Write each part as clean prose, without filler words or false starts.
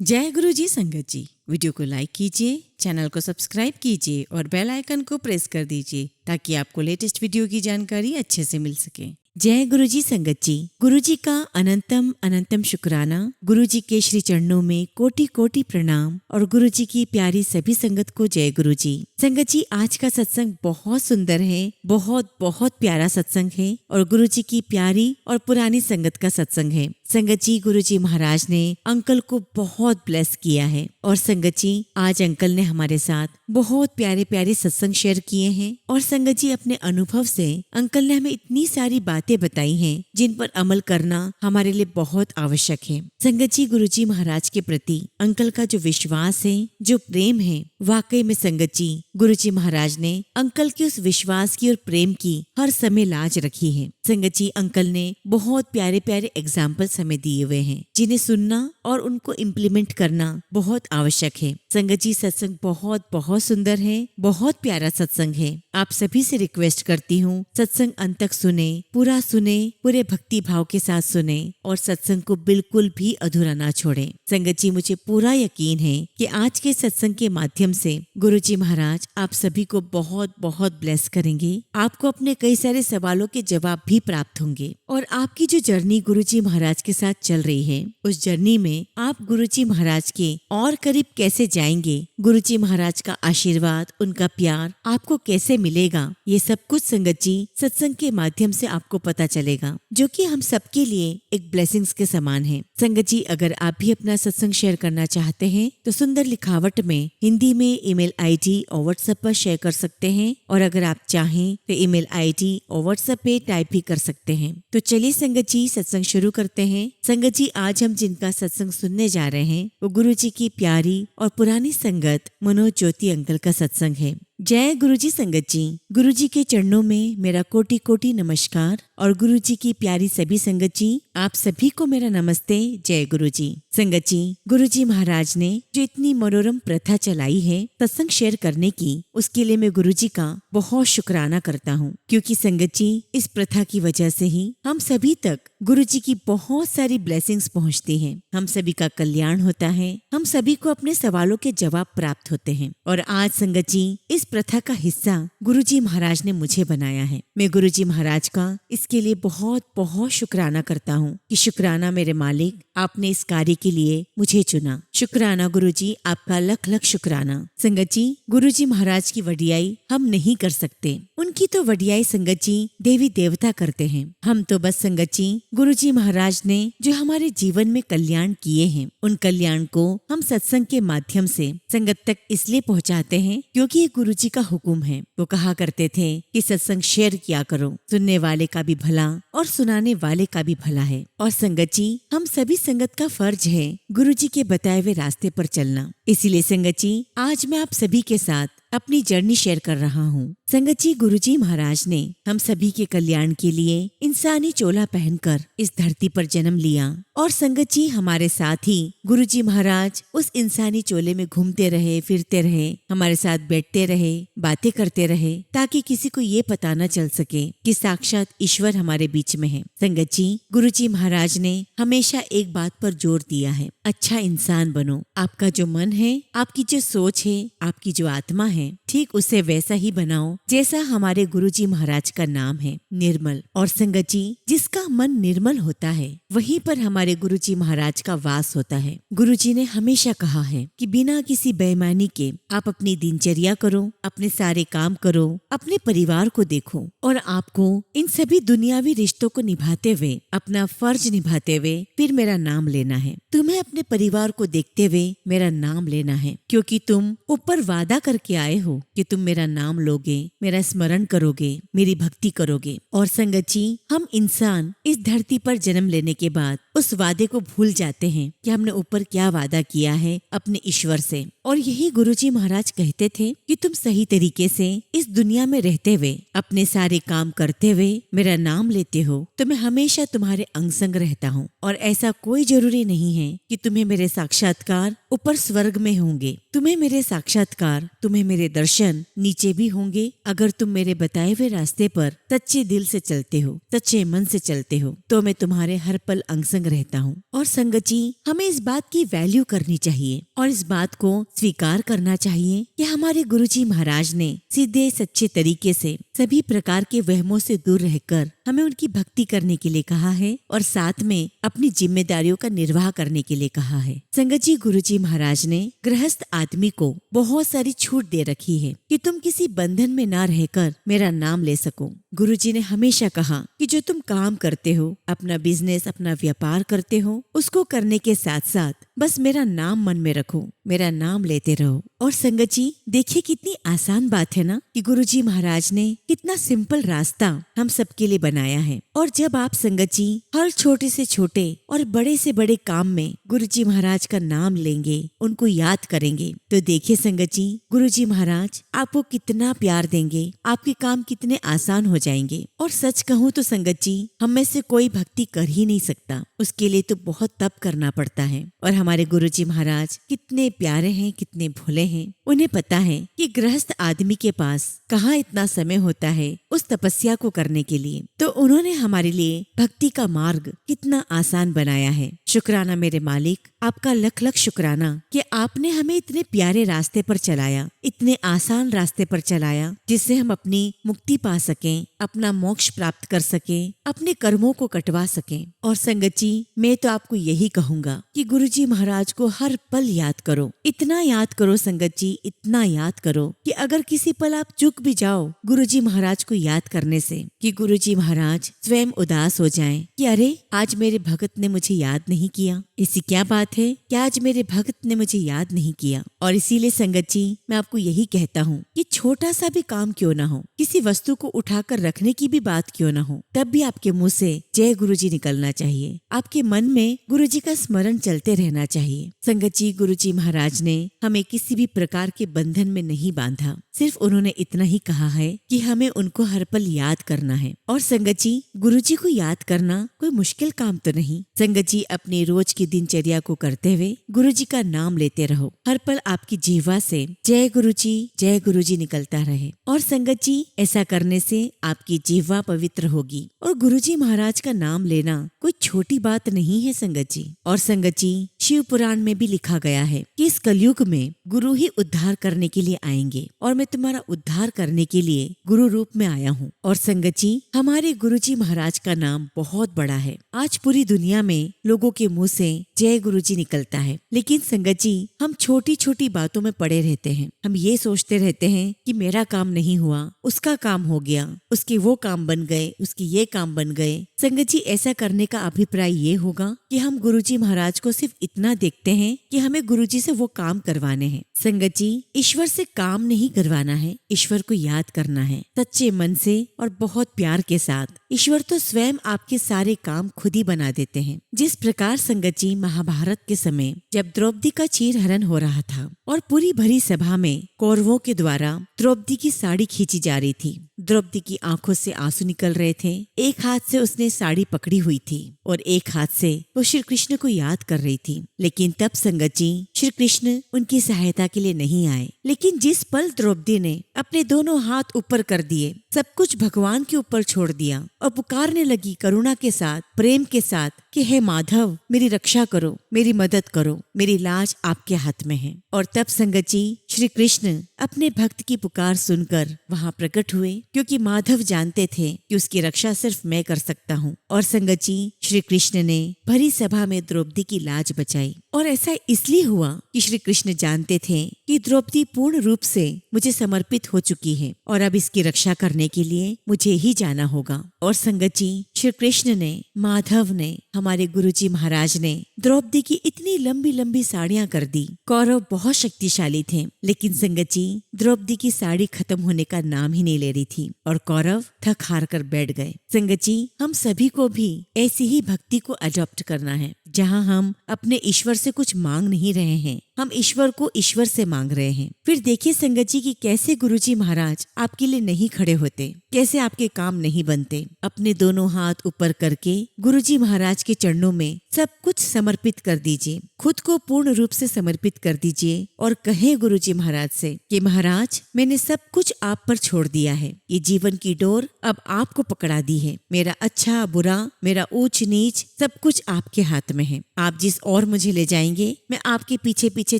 जय गुरु जी संगत जी। वीडियो को लाइक कीजिए, चैनल को सब्सक्राइब कीजिए और बेल आइकन को प्रेस कर दीजिए ताकि आपको लेटेस्ट वीडियो की जानकारी अच्छे से मिल सके। जय गुरु जी संगत जी। गुरु जी का अनंतम अनंतम शुक्राना। गुरु जी के श्री चरणों में कोटि कोटि प्रणाम और गुरु जी की प्यारी सभी संगत को जय गुरु जी। संगत जी, आज का सत्संग बहुत सुंदर है, बहुत बहुत प्यारा सत्संग है और गुरु जी की प्यारी और पुरानी संगत का सत्संग है। संगत जी, गुरु जी महाराज ने अंकल को बहुत ब्लेस किया है और संगत जी आज अंकल ने हमारे साथ बहुत प्यारे प्यारे सत्संग शेयर किए हैं और संगत जी अपने अनुभव से अंकल ने हमें इतनी सारी बातें बताई हैं जिन पर अमल करना हमारे लिए बहुत आवश्यक है। संगत जी, गुरु जी महाराज के प्रति अंकल का जो विश्वास है, जो प्रेम है, वाकई में संगत जी गुरु जी महाराज ने अंकल के उस विश्वास की और प्रेम की हर समय लाज रखी है। संगत जी, अंकल ने बहुत प्यारे प्यारे एग्जाम्पल्स हमें दिए हुए हैं जिन्हें सुनना और उनको इम्प्लीमेंट करना बहुत आवश्यक है। संगत जी, सत्संग बहुत बहुत सुंदर है, बहुत प्यारा सत्संग है। आप सभी से रिक्वेस्ट करती हूँ सत्संग अंत तक सुने, पूरा सुने, पूरे भक्ति भाव के साथ सुने और सत्संग को बिल्कुल भी अधूरा ना छोड़े। संगत जी, मुझे पूरा यकीन है कि आज के सत्संग के माध्यम से गुरु जी महाराज आप सभी को बहुत बहुत ब्लेस करेंगे। आपको अपने कई सारे सवालों के जवाब भी प्राप्त होंगे और आपकी जो जर्नी गुरु जी महाराज के साथ चल रही है, उस जर्नी में आप गुरु जी महाराज के और करीब कैसे जाएंगे, गुरु जी महाराज का आशीर्वाद, उनका प्यार आपको कैसे मिलेगा, ये सब कुछ संगत जी सत्संग के माध्यम से आपको पता चलेगा, जो कि हम सबके लिए एक ब्लेसिंग्स के समान है। संगत जी, अगर आप भी अपना सत्संग शेयर करना चाहते हैं तो सुंदर लिखावट में हिंदी में ईमेल आईडी और व्हाट्सएप पर शेयर कर सकते हैं और अगर आप चाहें तो ईमेल आईडी और व्हाट्सएप पे टाइप भी कर सकते हैं। तो चलिए संगत जी सत्संग शुरू करते हैं। संगत जी, आज हम जिनका सत्संग सुनने जा रहे हैं वो गुरु जी की प्यारी और पुरानी संगत मनोज ज्योति अंकल का सत्संग है। जय गुरु जी संगत जी। गुरु जी के चरणों में मेरा कोटि कोटि नमस्कार और गुरु जी की प्यारी सभी संगत जी आप सभी को मेरा नमस्ते। जय गुरु जी। संगत जी, गुरु जी महाराज ने जो इतनी मनोरम प्रथा चलाई है सत्संग शेयर करने की, उसके लिए मैं गुरु जी का बहुत शुक्राना करता हूँ, क्योंकि संगत जी इस प्रथा की वजह से ही हम सभी तक गुरु जी की बहुत सारी ब्लेसिंग्स पहुँचती हैं, हम सभी का कल्याण होता है, हम सभी को अपने सवालों के जवाब प्राप्त होते हैं। और आज संगत जी इस प्रथा का हिस्सा गुरु जी महाराज ने मुझे बनाया है। मैं गुरु जी महाराज का इसके लिए बहुत बहुत शुक्राना करता हूँ कि शुक्राना मेरे मालिक, आपने इस कार्य के लिए मुझे चुना। शुक्राना गुरु जी, आपका लख लख शुक्राना। संगत जी, गुरु जी महाराज की वडियाई हम नहीं कर सकते, उनकी तो वडियाई संगत जी देवी देवता करते हैं। हम तो बस संगत जी गुरु जी महाराज ने जो हमारे जीवन में कल्याण किए हैं, उन कल्याण को हम सत्संग के माध्यम से संगत तक इसलिए पहुँचाते हैं क्योंकि ये गुरु जी का हुक्म है। वो कहा करते थे कि सत्संग शेयर किया करो, सुनने वाले का भी भला और सुनाने वाले का भी भला है। और संगत जी, हम सभी संगत का फर्ज है गुरु जी के बताए हुए रास्ते पर चलना। इसीलिए संगत जी आज मैं आप सभी के साथ अपनी जर्नी शेयर कर रहा हूँ। संगत जी, गुरु जी महाराज ने हम सभी के कल्याण के लिए इंसानी चोला पहनकर इस धरती पर जन्म लिया और संगत जी हमारे साथ ही गुरु जी महाराज उस इंसानी चोले में घूमते रहे, फिरते रहे, हमारे साथ बैठते रहे, बातें करते रहे, ताकि किसी को ये पता न चल सके कि साक्षात ईश्वर हमारे बीच में है। संगत जी, गुरु जी महाराज ने हमेशा एक बात पर जोर दिया है, अच्छा इंसान बनो। आपका जो मन है, आपकी जो सोच है, आपकी जो आत्मा है, ठीक उसे वैसा ही बनाओ जैसा हमारे गुरु जी महाराज का नाम है, निर्मल। और संगत जी, जिसका मन निर्मल होता है वहीं पर हमारे गुरु जी महाराज का वास होता है। गुरु जी ने हमेशा कहा है कि बिना किसी बेईमानी के आप अपनी दिनचर्या करो, अपने सारे काम करो, अपने परिवार को देखो और आपको इन सभी दुनियावी रिश्तों को निभाते हुए, अपना फर्ज निभाते हुए फिर मेरा नाम लेना है। तुम्हें अपने परिवार को देखते हुए मेरा नाम लेना है, क्योंकि तुम ऊपर वादा करके आए हो कि तुम मेरा नाम लोगे, मेरा स्मरण करोगे, मेरी भक्ति करोगे। और संगत जी, हम इंसान इस धरती पर जन्म लेने के बाद उस वादे को भूल जाते हैं कि हमने ऊपर क्या वादा किया है अपने ईश्वर से। और यही गुरुजी महाराज कहते थे कि तुम सही तरीके से इस दुनिया में रहते हुए, अपने सारे काम करते हुए मेरा नाम लेते हो तो मैं हमेशा तुम्हारे अंग संग रहता हूँ। और ऐसा कोई जरूरी नहीं है कि तुम्हें मेरे साक्षात्कार ऊपर स्वर्ग में होंगे। तुम्हें मेरे साक्षात्कार, तुम्हें मेरे दर्शन नीचे भी होंगे अगर तुम मेरे बताए हुए रास्ते पर सच्चे दिल से चलते हो, सच्चे मन से चलते हो, तो मैं तुम्हारे हर पल अंग संग रहता हूँ। और संगत जी, हमें इस बात की वैल्यू करनी चाहिए और इस बात को स्वीकार करना चाहिए कि हमारे गुरुजी महाराज ने सीधे सच्चे तरीके से सभी प्रकार के वहमों से दूर रहकर हमें उनकी भक्ति करने के लिए कहा है और साथ में अपनी जिम्मेदारियों का निर्वाह करने के लिए कहा है। संगत जी, गुरुजी महाराज ने गृहस्थ आदमी को बहुत सारी छूट दे रखी है कि तुम किसी बंधन में ना रहकर मेरा नाम ले सको। गुरुजी ने हमेशा कहा कि जो तुम काम करते हो, अपना बिजनेस, अपना व्यापार करते हो, उसको करने के साथ साथ बस मेरा नाम मन में रखो, मेरा नाम लेते रहो। और संगत जी, देखिए कितनी आसान बात है ना कि गुरुजी महाराज ने कितना सिंपल रास्ता हम सबके लिए बनाया है। और जब आप संगत जी हर छोटे से छोटे और बड़े से बड़े काम में गुरुजी महाराज का नाम लेंगे, उनको याद करेंगे, तो देखिए संगत जी, गुरुजी महाराज आपको कितना प्यार देंगे, आपके काम कितने आसान हो जाएंगे। और सच कहूँ तो संगत जी, हम में से कोई भक्ति कर ही नहीं सकता, उसके लिए तो बहुत तप करना पड़ता है। और हमारे गुरुजी महाराज कितने प्यारे हैं, कितने भोले हैं। उन्हें पता है कि गृहस्थ आदमी के पास कहाँ इतना समय होता है उस तपस्या को करने के लिए, तो उन्होंने हमारे लिए भक्ति का मार्ग कितना आसान बनाया है। शुक्राना मेरे मालिक, आपका लख लख शुक्राना कि आपने हमें इतने प्यारे रास्ते पर चलाया, इतने आसान रास्ते पर चलाया, जिससे हम अपनी मुक्ति पा सकें, अपना मोक्ष प्राप्त कर सकें, अपने कर्मों को कटवा सकें। और संगत जी, मैं तो आपको यही कहूँगा कि गुरुजी महाराज को हर पल याद करो, इतना याद करो संगत जी, इतना याद करो कि अगर किसी पल आप चूक भी जाओ गुरुजी महाराज को याद करने से, कि गुरुजी महाराज स्वयं उदास हो जाएं कि अरे आज मेरे भगत ने मुझे याद नहीं किया, ऐसी क्या बात है कि आज मेरे भगत ने मुझे याद नहीं किया। और इसीलिए संगत जी, मैं आपको यही कहता हूँ कि छोटा सा भी काम क्यों ना हो, किसी वस्तु को उठाकर रखने की भी बात क्यों ना हो, तब भी आपके मुंह से जय गुरुजी निकलना चाहिए, आपके मन में गुरुजी का स्मरण चलते रहना चाहिए। संगत जी, गुरुजी महाराज ने हमें किसी भी प्रकार के बंधन में नहीं बांधा, सिर्फ उन्होंने इतना ही कहा है कि हमें उनको हर पल याद करना है। और संगत जी, गुरुजी को याद करना कोई मुश्किल काम तो नहीं। संगत जी, अपनी रोज की दिनचर्या को करते हुए गुरुजी का नाम लेते रहो, हर पल आपकी जीवा से जय गुरुजी निकलता रहे। और संगत जी, ऐसा करने से आपकी जीवा पवित्र होगी। और गुरुजी महाराज का नाम लेना कोई छोटी बात नहीं है संगत जी। और संगत जी, शिव पुराण में भी लिखा गया है कि इस कलयुग में गुरु ही उद्धार करने के लिए आएंगे, और मैं तुम्हारा उद्धार करने के लिए गुरु रूप में आया हूँ। और संगत जी, हमारे गुरुजी महाराज का नाम बहुत बड़ा है। आज पूरी दुनिया में लोगों के मुंह से जय गुरुजी निकलता है, लेकिन संगत जी, हम छोटी छोटी बातों में पड़े रहते हैं। हम ये सोचते रहते हैं कि मेरा काम नहीं हुआ, उसका काम हो गया, उसके वो काम बन गए, उसके ये काम बन गए। संगत जी, ऐसा करने का अभिप्राय ये होगा कि हम गुरुजी महाराज को सिर्फ इतना देखते हैं कि हमें गुरुजी से वो काम करवाने हैं। संगत जी, ईश्वर से काम नहीं करवाना है, ईश्वर को याद करना है सच्चे मन से और बहुत प्यार के साथ। ईश्वर तो स्वयं आपके सारे काम खुद ही बना देते हैं। जिस प्रकार संगत जी, महाभारत के समय जब द्रौपदी का चीरहरण हो रहा था और पूरी भरी सभा में कौरवों के द्वारा द्रौपदी की साड़ी खींची जा रही थी, द्रौपदी की आंखों से आंसू निकल रहे थे, एक हाथ से उसने साड़ी पकड़ी हुई थी और एक हाथ से वो श्री कृष्ण को याद कर रही थी। लेकिन तब संगत जी, श्री कृष्ण उनकी सहायता के लिए नहीं आए। लेकिन जिस पल द्रौपदी ने अपने दोनों हाथ ऊपर कर दिए, सब कुछ भगवान के ऊपर छोड़ दिया और पुकारने लगी करुणा के साथ, प्रेम के साथ कि हे माधव, मेरी रक्षा करो, मेरी मदद करो, मेरी लाज आपके हाथ में है। और तब संगत जी, श्री कृष्ण अपने भक्त की पुकार सुनकर वहाँ प्रकट हुए, क्योंकि माधव जानते थे कि उसकी रक्षा सिर्फ मैं कर सकता हूँ। और संगत जी, श्री कृष्ण ने भरी सभा में द्रौपदी की लाज बचाई। और ऐसा इसलिए हुआ कि श्री कृष्ण जानते थे कि द्रौपदी पूर्ण रूप से मुझे समर्पित हो चुकी है और अब इसकी रक्षा करने के लिए मुझे ही जाना होगा। और संगत जी, श्री कृष्ण ने, माधव ने, हमारे गुरुजी महाराज ने द्रौपदी की इतनी लंबी लंबी साड़ियां कर दी। कौरव बहुत शक्तिशाली थे, लेकिन संगत जी, द्रौपदी की साड़ी खत्म होने का नाम ही नहीं ले रही थी और कौरव थक हार कर बैठ गए। संगत जी, हम सभी को भी ऐसी ही भक्ति को अडॉप्ट करना है, जहाँ हम अपने ईश्वर से कुछ मांग नहीं रहे हैं, हम ईश्वर को ईश्वर से मांग रहे हैं। फिर देखिए संगत जी कि कैसे गुरुजी महाराज आपके लिए नहीं खड़े होते, कैसे आपके काम नहीं बनते। अपने दोनों हाथ ऊपर करके गुरुजी महाराज के चरणों में सब कुछ समर्पित कर दीजिए, खुद को पूर्ण रूप से समर्पित कर दीजिए और कहे गुरुजी महाराज से कि महाराज मैंने सब कुछ आप पर छोड़ दिया है, ये जीवन की डोर अब आपको पकड़ा दी है। मेरा अच्छा बुरा, मेरा ऊंच नीच सब कुछ आपके हाथ में है। आप जिस और मुझे ले जाएंगे मैं आपके पीछे पीछे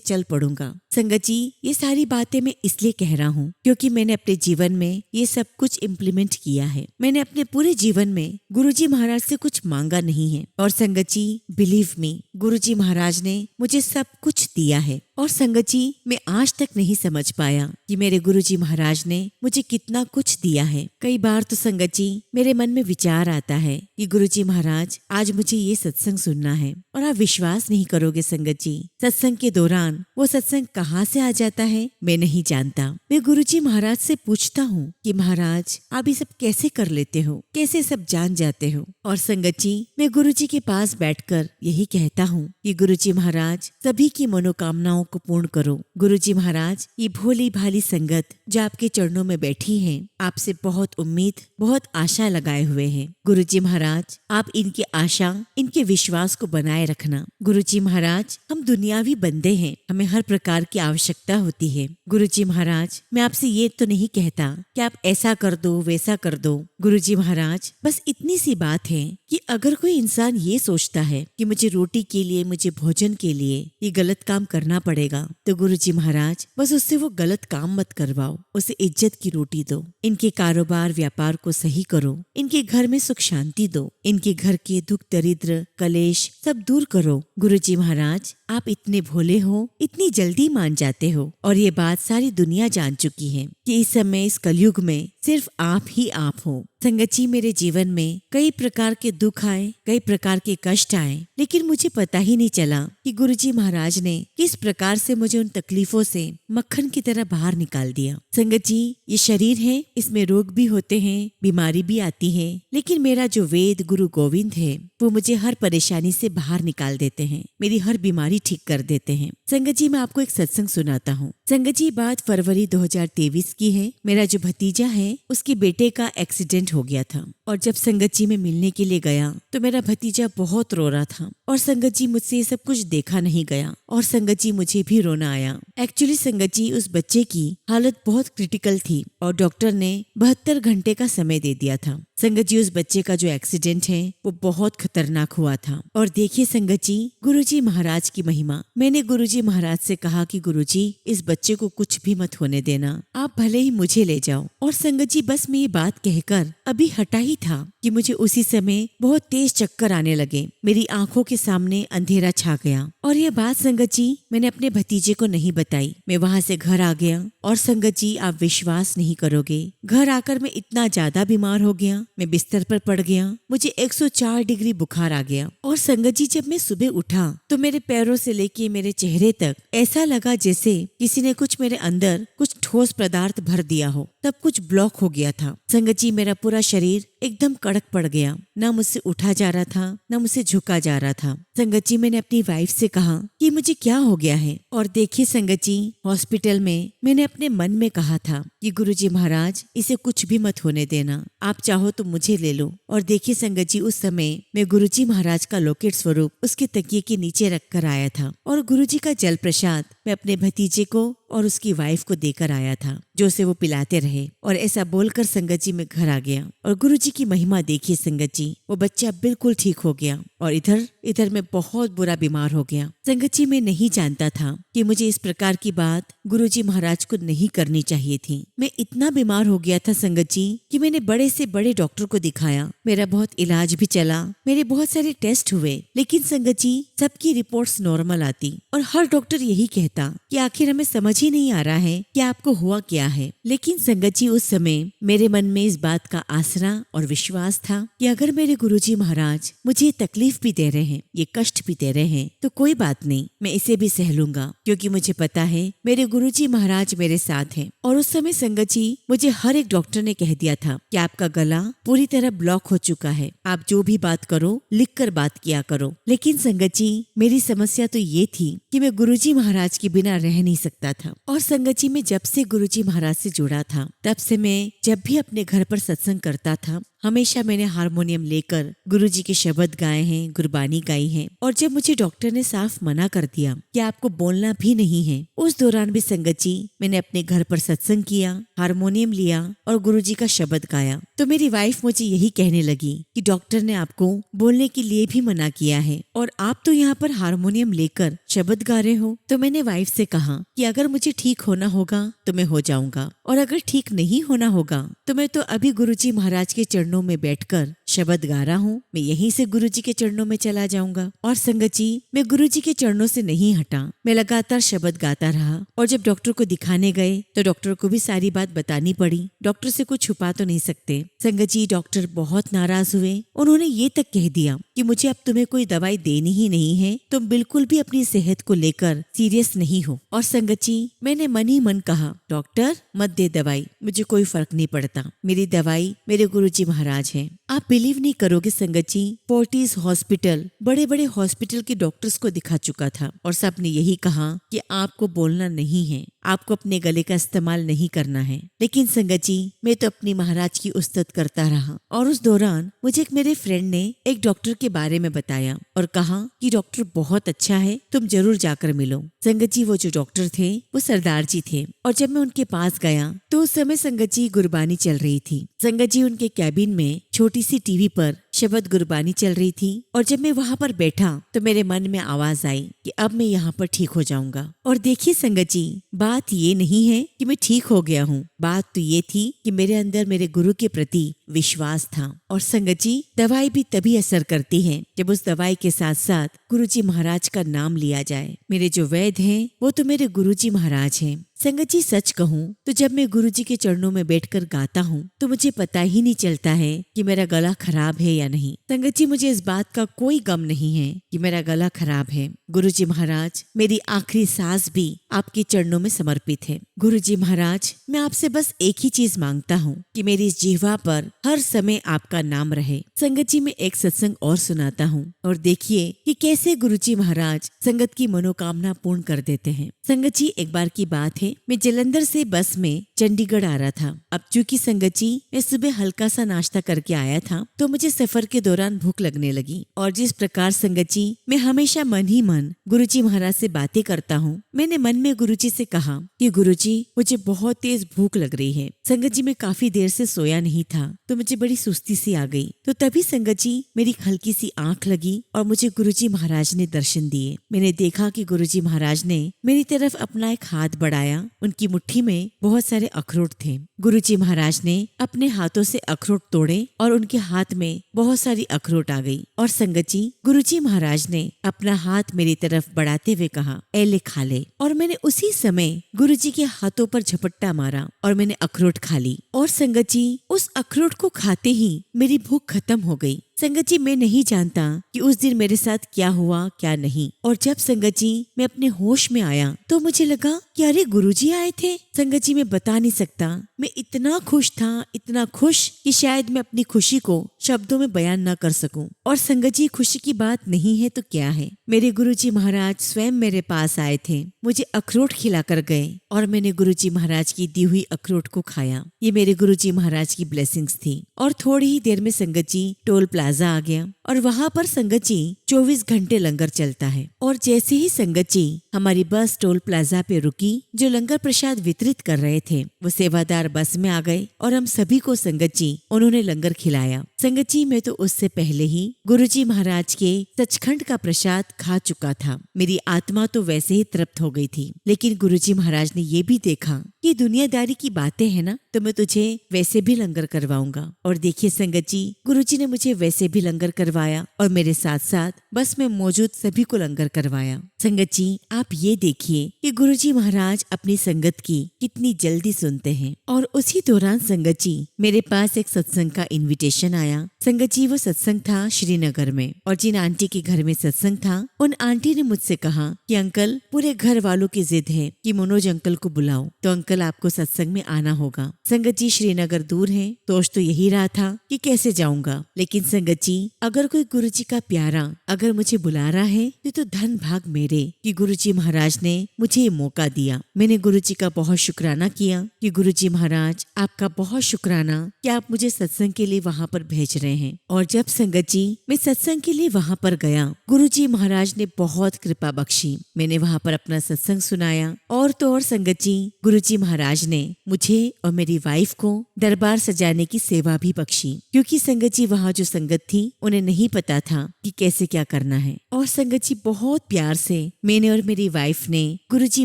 चल पड़ूंगा। संगत जी ये सारी बातें मैं इसलिए कह रहा हूँ क्योंकि मैंने अपने जीवन में ये सब कुछ इम्प्लीमेंट किया है। मैंने अपने पूरे जीवन में गुरुजी महाराज से कुछ मांगा नहीं है और संगत जी बिलीव मी, गुरुजी महाराज ने मुझे सब कुछ दिया है। और संगत जी मैं आज तक नहीं समझ पाया कि मेरे गुरुजी महाराज ने मुझे कितना कुछ दिया है। कई बार तो संगत जी मेरे मन में विचार आता है कि गुरुजी महाराज आज मुझे ये सत्संग सुनना है, और आप विश्वास नहीं करोगे संगत जी, सत्संग के दौरान वो सत्संग कहाँ से आ जाता है मैं नहीं जानता। मैं गुरुजी महाराज से पूछता हूँ कि महाराज आप ये सब कैसे कर लेते हो, कैसे सब जान जाते हो। और संगत जी मैं गुरुजी के पास बैठकर यही कहता हूँ कि गुरुजी महाराज सभी की मनोकामनाओं को पूर्ण करो। गुरुजी महाराज ये भोली भाली संगत जो आपके चरणों में बैठी है आपसे बहुत उम्मीद, बहुत आशा लगाए हुए हैं। गुरुजी महाराज आप इनकी आशा, इनके विश्वास को बनाए रखना। गुरुजी महाराज हम दुनियावी बंदे हैं, हमें हर प्रकार की आवश्यकता होती है। गुरुजी महाराज मैं आपसे ये तो नहीं कहता कि आप ऐसा कर दो वैसा कर दो। गुरुजी महाराज बस इतनी सी बात है कि अगर कोई इंसान ये सोचता है कि मुझे रोटी के लिए, मुझे भोजन के लिए ये गलत काम करना पड़ेगा, तो गुरुजी महाराज बस उससे वो गलत काम मत करवाओ, उसे इज्जत की रोटी दो, इनके कारोबार व्यापार को सही करो, इनके घर में सुख शांति दो, इनके घर के दुख दरिद्र कलेश सब दूर करो। गुरुजी महाराज आप इतने भोले हो, इतनी जल्दी मान जाते हो, और ये बात सारी दुनिया जान चुकी है कि इस समय इस कलयुग में सिर्फ आप ही आप हो। संगत जी मेरे जीवन में कई प्रकार के दुख आए, कई प्रकार के कष्ट आए, लेकिन मुझे पता ही नहीं चला कि गुरुजी महाराज ने किस प्रकार से मुझे उन तकलीफों से मक्खन की तरह बाहर निकाल दिया। संगत जी ये शरीर है, इसमें रोग भी होते हैं, बीमारी भी आती है, लेकिन मेरा जो वेद गुरु गोविंद है वो मुझे हर परेशानी से बाहर निकाल देते हैं, मेरी हर बीमारी ठीक कर देते हैं। संगत जी मैं आपको एक सत्संग सुनाता हूँ। संगत जी बात फरवरी 2023 की है। मेरा जो भतीजा है उसके बेटे का एक्सीडेंट हो गया था, और जब संगत जी में मिलने के लिए गया तो मेरा भतीजा बहुत रो रहा था, और संगत जी मुझसे ये सब कुछ देखा नहीं गया, और संगत जी मुझे भी रोना आया। एक्चुअली संगत जी उस बच्चे की हालत बहुत क्रिटिकल थी और डॉक्टर ने 72 घंटे का समय दे दिया था। संगत जी उस बच्चे का जो एक्सीडेंट है वो बहुत खतरनाक हुआ था। और देखिए संगत जी गुरुजी महाराज की महिमा। मैंने गुरुजी महाराज से कहा कि गुरुजी इस बच्चे को कुछ भी मत होने देना, आप भले ही मुझे ले जाओ। और संगत जी बस मैं ये बात कहकर अभी हटा ही था कि मुझे उसी समय बहुत तेज चक्कर आने लगे, मेरी आंखों के सामने अंधेरा छा गया। और ये बात संगत जी मैंने अपने भतीजे को नहीं बताई। मैं वहाँ से घर आ गया, और संगत जी आप विश्वास नहीं करोगे, घर आकर मैं इतना ज्यादा बीमार हो गया, मैं बिस्तर पर पड़ गया, मुझे 104 डिग्री बुखार आ गया। और संगत जी जब मैं सुबह उठा तो मेरे पैरों से लेके मेरे चेहरे तक ऐसा लगा जैसे किसी ने कुछ मेरे अंदर कुछ ठोस पदार्थ भर दिया हो, तब कुछ ब्लॉक हो गया था। संगत जी मेरा पूरा शरीर एकदम कड़क पड़ गया, ना मुझसे उठा जा रहा था, ना मुझसे झुका जा रहा था। संगत जी मैंने अपनी वाइफ से कहा कि मुझे क्या हो गया है। और देखिए संगत जी हॉस्पिटल में मैंने अपने मन में कहा था कि गुरुजी महाराज इसे कुछ भी मत होने देना, आप चाहो तो मुझे ले लो। और देखिए संगत जी उस समय मैं गुरुजी महाराज का लौकिक स्वरूप उसके तकिए के नीचे रख कर आया था, और गुरुजी का जल प्रसाद मैं अपने भतीजे को और उसकी वाइफ को देकर आया था, जो से वो पिलाते रहे। और ऐसा बोलकर संगत जी मैं घर आ गया, और गुरुजी की महिमा देखिए संगत जी, वो बच्चा बिल्कुल ठीक हो गया, और इधर मैं बहुत बुरा बीमार हो गया। संगत जी मैं नहीं जानता था कि मुझे इस प्रकार की बात गुरुजी महाराज को नहीं करनी चाहिए थी। मैं इतना बीमार हो गया था संगत जी कि मैंने बड़े से बड़े डॉक्टर को दिखाया, मेरा बहुत इलाज भी चला, मेरे बहुत सारे टेस्ट हुए, लेकिन संगत जी सबकी रिपोर्ट्स नॉर्मल आती, और हर डॉक्टर यही कहता कि आखिर हमें समझ ही नहीं आ रहा है कि आपको हुआ क्या है। लेकिन संगत जी उस समय मेरे मन में इस बात का आसरा और विश्वास था कि अगर मेरे गुरुजी महाराज मुझे तकलीफ तकलीफ भी दे रहे हैं, ये कष्ट भी दे रहे हैं, तो कोई बात नहीं, मैं इसे भी सह लूंगा, क्योंकि मुझे पता है मेरे गुरुजी महाराज मेरे साथ हैं। और उस समय संगत जी मुझे हर एक डॉक्टर ने कह दिया था कि आपका गला पूरी तरह ब्लॉक हो चुका है, आप जो भी बात करो लिख कर बात किया करो। लेकिन संगत जी मेरी समस्या तो ये थी कि मैं गुरुजी महाराज के बिना रह नहीं सकता था। और संगत जी मैं जब से गुरुजी महाराज से जुड़ा था तब से मैं जब भी अपने घर पर सत्संग करता था हमेशा मैंने हारमोनियम लेकर गुरुजी के शब्द गाए हैं, गुरबानी गाई है। और जब मुझे डॉक्टर ने साफ मना कर दिया कि आपको बोलना भी नहीं है, उस दौरान भी संगत जी मैंने अपने घर पर सत्संग किया, हारमोनियम लिया और गुरुजी का शब्द गाया। तो मेरी वाइफ मुझे यही कहने लगी कि डॉक्टर ने आपको बोलने के लिए भी मना किया है और आप तो यहाँ पर हारमोनियम लेकर शब्द गा रहे हो। तो मैंने वाइफ से कहा कि अगर मुझे ठीक होना होगा तो मैं हो जाऊंगा, और अगर ठीक नहीं होना होगा तो मैं तो अभी गुरुजी महाराज के चरणों में बैठकर शब्द गा रहा हूँ, मैं यहीं से गुरुजी के चरणों में चला जाऊंगा। और संगत जी मैं गुरुजी के चरणों से नहीं हटा, मैं लगातार शब्द गाता रहा। और जब डॉक्टर को दिखाने गए तो डॉक्टर को भी सारी बात बतानी पड़ी, डॉक्टर से कुछ छुपा तो नहीं सकते। संगत जी डॉक्टर बहुत नाराज हुए, उन्होंने ये तक कह दिया कि मुझे अब तुम्हें कोई दवाई देनी ही नहीं है, तुम बिल्कुल भी अपनी सेहत को लेकर सीरियस नहीं हो। और संगत जी मैंने मन ही मन कहा डॉक्टर मत दे दवाई, मुझे कोई फर्क नहीं पड़ता, मेरी दवाई मेरे गुरुजी महाराज हैं। आप बिलीव नहीं करोगे संगत जी, फोर्टिस हॉस्पिटल, बड़े बड़े हॉस्पिटल के डॉक्टर्स को दिखा चुका था और सब ने यही कहा कि आपको बोलना नहीं है, आपको अपने गले का इस्तेमाल नहीं करना है। लेकिन संगत जी मैं तो अपनी महाराज की उस्तत करता रहा। और उस दौरान मुझे एक मेरे फ्रेंड ने एक डॉक्टर के बारे में बताया और कहा कि डॉक्टर बहुत अच्छा है, तुम जरूर जाकर मिलो। संगत जी वो जो डॉक्टर थे वो सरदार जी थे। और जब मैं उनके पास गया तो उस समय संगत जी गुरबानी चल रही थी। संगत जी उनके कैबिन में छोटी सी टीवी पर शब्द गुरबानी चल रही थी। और जब मैं वहाँ पर बैठा तो मेरे मन में आवाज आई कि अब मैं यहाँ पर ठीक हो जाऊंगा। और देखिए संगत जी बात ये नहीं है कि मैं ठीक हो गया हूँ, बात तो ये थी कि मेरे अंदर मेरे गुरु के प्रति विश्वास था। और संगत जी दवाई भी तभी असर करती है जब उस दवाई के साथ साथ गुरुजी महाराज का नाम लिया जाए। मेरे जो वैद्य हैं वो तो मेरे गुरुजी महाराज हैं। संगत जी सच कहूँ तो जब मैं गुरुजी के चरणों में बैठकर गाता हूँ तो मुझे पता ही नहीं चलता है कि मेरा गला खराब है या नहीं। संगत जी मुझे इस बात का कोई गम नहीं है कि मेरा गला खराब है। गुरुजी महाराज मेरी आखिरी सांस भी आपके चरणों में समर्पित है। गुरुजी महाराज मैं आपसे बस एक ही चीज मांगता हूँ कि मेरी इस जिह्वा पर हर समय आपका नाम रहे। संगत जी मैं एक सत्संग और सुनाता हूँ और देखिए कि कैसे गुरुजी महाराज संगत की मनोकामना पूर्ण कर देते हैं। संगत जी एक बार की बात है, मैं जलंधर से बस में चंडीगढ़ आ रहा था। अब चूंकि संगत जी मैं सुबह हल्का सा नाश्ता करके आया था तो मुझे सफर के दौरान भूख लगने लगी। और जिस प्रकार संगत जी मैं हमेशा मन ही मन गुरुजी महाराज से बातें करता हूँ, मैंने मन में गुरुजी से कहा कि गुरुजी मुझे बहुत तेज भूख लग रही है। संगत जी मैं काफी देर से सोया नहीं था तो मुझे बड़ी सुस्ती सी आ गई। तो तभी संगत जी मेरी हल्की सी आंख लगी और मुझे गुरुजी महाराज ने दर्शन दिए। मैंने देखा कि गुरुजी महाराज ने मेरी तरफ अपना एक हाथ बढ़ाया, उनकी मुट्ठी में बहुत सारे अखरोट थे। गुरुजी महाराज ने अपने हाथों से अखरोट तोड़े और उनके हाथ में बहुत सारी अखरोट आ गई। और संगत जी गुरुजी महाराज ने अपना हाथ मेरी तरफ बढ़ाते हुए कहा ए ले खा ले। और मैंने उसी समय गुरुजी के हाथों पर झपट्टा मारा और मैंने अखरोट खा ली। और संगत जी उस अखरोट को खाते ही मेरी भूख खत्म हो गई। संगत जी मैं नहीं जानता कि उस दिन मेरे साथ क्या हुआ क्या नहीं। और जब संगत जी मैं अपने होश में आया तो मुझे लगा कि अरे गुरुजी आए थे। संगत जी मैं बता नहीं सकता, मैं इतना खुश था, इतना खुश कि शायद मैं अपनी खुशी को शब्दों में बयान न कर सकूं। और संगत जी खुशी की बात नहीं है तो क्या है, मेरे गुरुजी महाराज स्वयं मेरे पास आए थे, मुझे अखरोट खिलाकर गए और मैंने गुरुजी महाराज की दी हुई अखरोट को खाया। ये मेरे गुरुजी महाराज की ब्लेसिंग्स थी। और थोड़ी ही देर में संगत जी टोल प्लाजा आ गया और वहाँ पर संगत जी 24 घंटे लंगर चलता है। और जैसे ही संगत जी हमारी बस टोल प्लाजा पे रुकी, जो लंगर प्रसाद वितरित कर रहे थे वो सेवादार बस में आ गए और हम सभी को संगत जी उन्होंने लंगर खिलाया। संगत जी मैं तो उससे पहले ही गुरुजी महाराज के सचखंड का प्रसाद खा चुका था। मेरी आत्मा तो वैसे ही तृप्त हो गई थी। लेकिन गुरुजी महाराज ने ये भी देखा कि दुनियादारी की बातें है ना, तो मैं तुझे वैसे भी लंगर करवाऊंगा। और देखिए संगत जी गुरुजी ने मुझे वैसे भी लंगर करवाया और मेरे साथ साथ बस में मौजूद सभी को लंगर करवाया। संगत जी, आप ये देखिए कि गुरुजी महाराज अपनी संगत की कितनी जल्दी सुनते हैं। और उसी दौरान संगत जी मेरे पास एक सत्संग का इनविटेशन आया। संगत जी वो सत्संग था श्रीनगर में, और जिन आंटी के घर में सत्संग था उन आंटी ने मुझसे कहा कि अंकल, पूरे घर वालों की जिद है कि मनोज अंकल को बुलाओ, तो अंकल आपको सत्संग में आना होगा। संगत जी श्रीनगर दूर है, सोच तो यही रहा था कि कैसे जाऊंगा, लेकिन संगत जी अगर कोई गुरुजी का प्यारा अगर मुझे बुला रहा है तो धन भाग मेरे कि गुरुजी महाराज ने मुझे ये मौका दिया। मैंने गुरुजी का बहुत शुक्राना किया कि गुरुजी महाराज आपका बहुत शुक्राना कि आप मुझे सत्संग के लिए वहाँ पर भेज रहे हैं। और जब संगत जी मैं सत्संग के लिए वहाँ पर गया, गुरुजी महाराज ने बहुत कृपा बख्शी। मैंने वहाँ पर अपना सत्संग सुनाया, और तो और संगत जी गुरुजी महाराज ने मुझे और मेरी वाइफ को दरबार सजाने की सेवा भी बख्शी, क्योंकि संगत जी वहाँ जो संगत थी उन्हें नहीं पता था कि कैसे क्या करना है। और संगत जी बहुत प्यार से मैंने और मेरी वाइफ ने गुरुजी